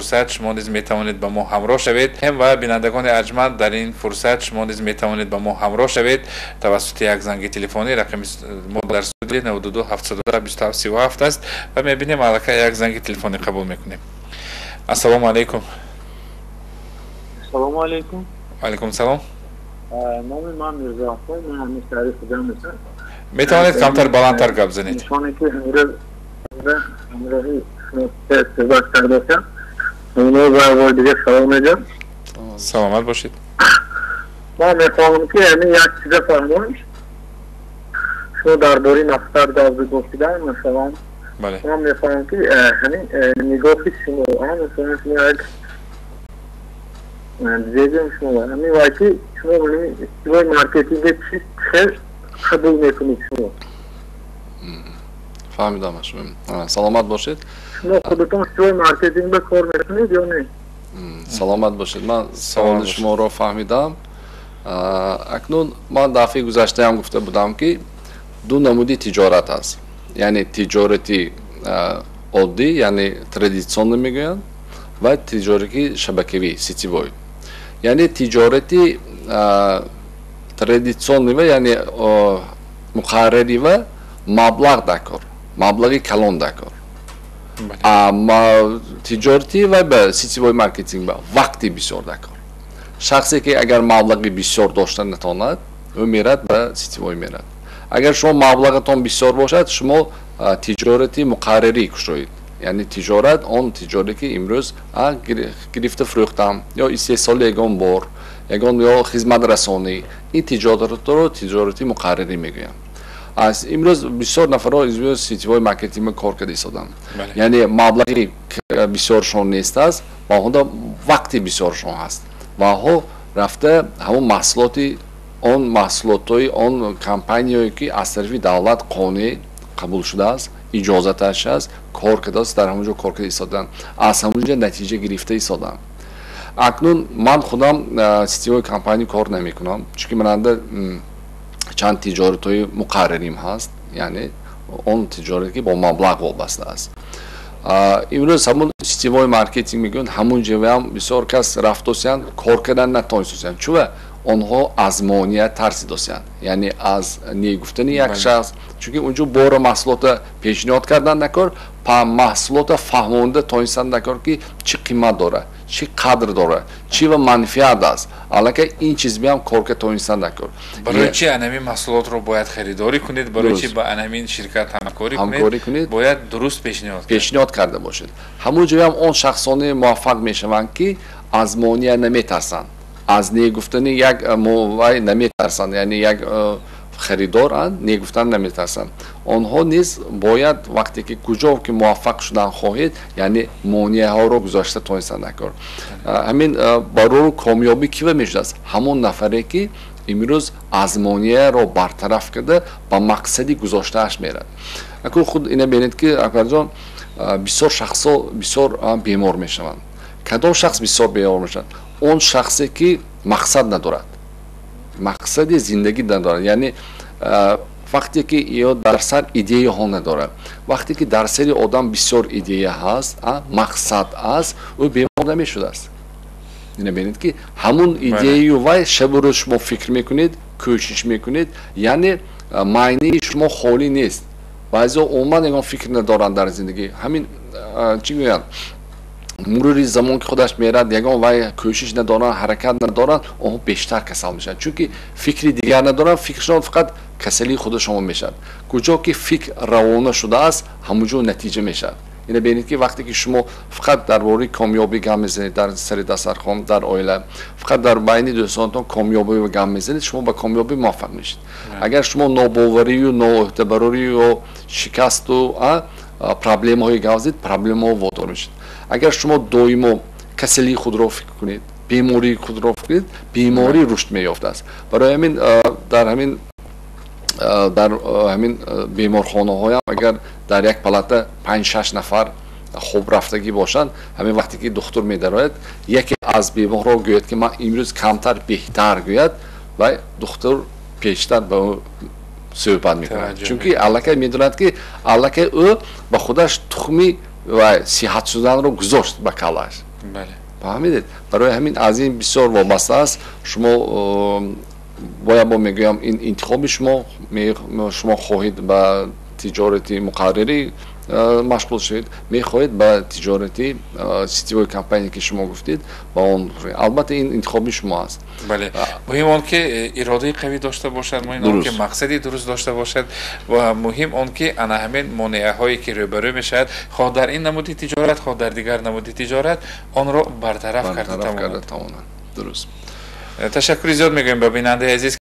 فرصت شما نیز میتوانید با ما همراه شوید و بینندگان ارجمند در این فرصت شما نیز میتوانید با ما همراه شوید توسط یک زنگ تلفنی. رقم ما در استودیو 92 702 27 37 است و میبینیم علاقه یک زنگ تلفنی قبول میکنیم. السلام علیکم. السلام علیکم. و علیکم السلام. نام من میرزا افضل، من همیشه تعریف جمع هستم. میتوانید کمتر بلندتر گپ بزنید. نشانه که همراهی صحبت کرده باشم. اونو بار دیگه سلام میگم. سلامت باشید. ما میخواهم که همین یک چیز فرمایید. شما درباره نفتر داوری گفتیدن مثلا. بله. ما میخواهم که همین نگاه شما مثلا شما یک دیگه شما همین وقتی شما برای مارکتینگ چی خیلی قبول میکنید شما. فهمیدم شما. سلامت باشید. شما خودتون شما مارکتینگ به کار میکنید یا نه؟ سلامت باشید. من سوال شما رو فهمیدم. اکنون من دفعه گذشته هم گفته بودم که دو نمودی تجارت هست. یعنی تجارتی عادی یعنی ترادیسیونل میگویند و تجارتی شبکه‌ای سیتیوی. یعنی تجارتی ترادیسیونل و یعنی مقرری و مبلغ دکار، مبلغی کلان دکار. اما تجارتی و به سیتیوی مارکتینگ با وقتی بسیار دکار. شخصی که اگر مبلغی بسیار داشته نتواند او میرد به سیتیوی میرد. اگر شما مبلغتان بسیار باشد شما تجارتی مقرری کشید. یعنی تجارت آن تجاری که امروز گرفته فروختم یا استحصال یگان بار یگان یا خدمت رسانی این تجارت رو تجارتی مقرری میگویم. از امروز بسیار نفرها از سیتیوی مارکتینگ کار کرده ایستادن. یعنی مبلغی بسیارشون نیست است و اون وقتی بسیارشون هست و ها رفته همون محصولاتی آن محصولاتای آن کمپانیایی که از طرف دولت قانونی قبول شده است اجازتش است کار کرده است در همونجا کار کرده ایستادن از همونجا نتیجه گرفته ایستادن. اکنون من خودم سیتیوی کمپانی کار نمی کنم چون من اندر چند تجارتای مقرریم هست یعنی اون تجارتی که با مبلغ وابسته است. امروز همون سیتیوی مارکتینگ میگن همون جوه هم بسیار کس رفتوسیان کار کردن نتونستوسیان چون آنها از مانعیت ترسیدوسیان یعنی از نگفتن یک شخص چون اونجا بار محصولات پیشنهاد کردن نکار پا محصولات فهمونده تونستن نکار که چی قیمت داره چی قدر داره چی و منفعت است البته این چیز بیام کار که تونستن نکار. برای چی انمی محصولات رو باید خریداری کنید برای چی با انمی شرکت همکاری کنید باید درست پیشنهاد کرده باشید. همون جایی هم آن شخصان موفق میشوند که از مانع نمیترسند از نگفتن یک موای نمیترسند یعنی یک خریدارند نگفتن نمیترسند آنها نیز باید وقتی که کجا که موفق شدن خواهید یعنی مانع ها رو گذاشته تونستن نکار. همین برای کامیابی کی میشه است همون نفری که امروز از مانع رو برطرف کرده با مقصدی گذاشتهش میرد. اکنون خود اینه ببینید که اکبر جان بسیار شخصا بسیار بیمار میشوند. کدام شخص بسیار بیمار میشوند؟ اون شخصی که مقصد ندارد مقصد زندگی ندارد یعنی وقتی که یا در سر ایده ها ندارد وقتی که در سر آدم بسیار ایده هست مقصد است او بیمار نمیشده است. اینه ببینید که همون ایده و شب و روز شما فکر میکنید کوشش میکنید یعنی معنی شما خالی نیست. بعضی عموما نگاه فکر ندارن در زندگی همین چی میگن مروری زمان که خودش میرد یگان و کوشش ندارن حرکت ندارن اون بیشتر کسل میشن چون که فکری دیگر ندارن فکرشون فقط کسلی خودشون میشن. کجا که فکر روانه شده است همونجا نتیجه میشد. اینه ببینید که وقتی که شما فقط درباره کامیابی گام میزنید در سر دسترخوان در عائله فقط در بین دوستانتون کامیابی و گام میزنید شما به کامیابی موفق میشید. اگر شما ناباوری و نااعتباری و شکست و پرابلم های گازید پرابلم ها وادار میشید. اگر شما دائما کسلی خود را فکر کنید بیماری خود را فکر کنید بیماری رشد میافته است. برای همین در همین بیمارخانه های هم اگر در یک پلات 5-6 نفر خوب رفتگی باشند همین وقتی که دکتر میدراید یکی از بیمار را گوید که من امروز کمتر بهتر گوید و دکتر پیشتر به صحبت میکنه چون که الکه میدوند که الکه او با خودش تخمی و صحت شدن رو گذاشت به کلاش بله فهمیدید؟ برای همین از این بسیار وابسته است. شما باید با میگویم این انتخاب شما خواهید به تجارتی مقرری مشغول شدید، میخواهید به تجارتی سیتی کمپانی که شما گفتید با اون البته این انتخاب شما است. بله مهم اون که اراده قوی داشته باشد، مهم اون که مقصدی درست داشته باشد و مهم اون که انا همین مانعه هایی که روبرو میشد خواه در این نمود تجارت خواه در دیگر نمود تجارت آن را برطرف کرده تماما. درست. تشکر زیاد میگویم به بیننده عزیز